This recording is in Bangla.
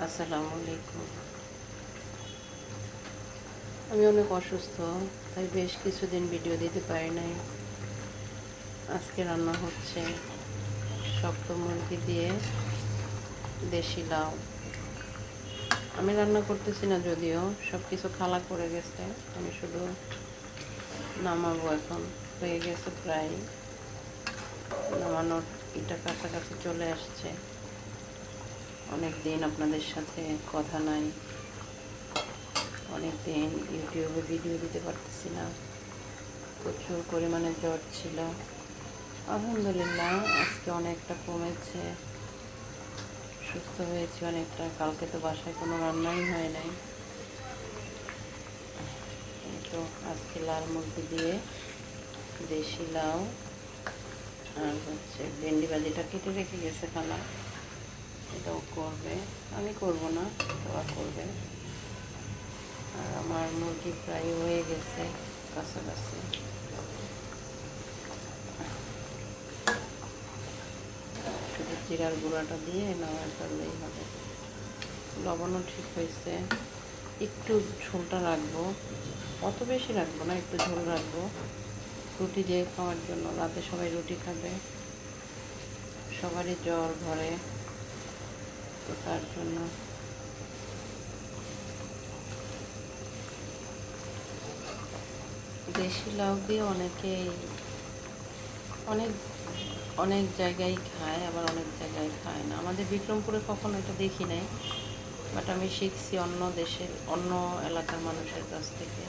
আসসালামু আলাইকুম। আমি অনেক অসুস্থ, তাই বেশ কিছুদিন ভিডিও দিতে পারি নাই। আজকে রান্না হচ্ছে শক্ত মুরগি দিয়ে দেশি লাউ। আমি রান্না করতেছি না, যদিও সব কিছু খালা করে গেছে। আমি শুধু নামাবো এখন। হয়ে গেছে প্রায়, নামানোর এটা কাছাকাছি চলে আসছে। অনেক দিন আপনাদের সাথে কথা নাই, অনেক দিন ইউটিউবে ভিডিও দিতে পারতেছি না। প্রচুর পরিমাণে জ্বর ছিল। আলহামদুলিল্লাহ আজকে অনেকটা কমেছে, সুস্থ হয়েছি অনেকটা। কালকে তো বাসায় কোনো রান্নাই হয় নাই। এই তো আজকে লাল মুরগি দিয়ে দেশি লাউ আর হচ্ছে ভেন্ডি ভাজিটা কেটে রেখে গেছে খালা, এটাও করবে। আমি করব না, ওরা করবে। আর আমার মুরগি প্রায় হয়ে গেছে কাছাকাছি। শুধু জিরার গুঁড়াটা দিয়ে নামায় ফেললেই হবে। লবণও ঠিক হয়েছে। একটু ঝোলটা রাখবো, অত বেশি রাখবো না, একটু ঝোল রাখবো রুটি দিয়ে খাওয়ার জন্য। রাতে সবাই রুটি খাবে, সবারই জ্বর ঘরে, তো তার জন্য। দেশি লাউ দিয়ে অনেকেই অনেক অনেক জায়গায় খায়, আবার অনেক জায়গায় খায় না। আমাদের বিক্রমপুরে কখনো এটা দেখি নাই, বাট আমি শিখছি অন্য দেশের অন্য এলাকার মানুষের কাছ থেকে।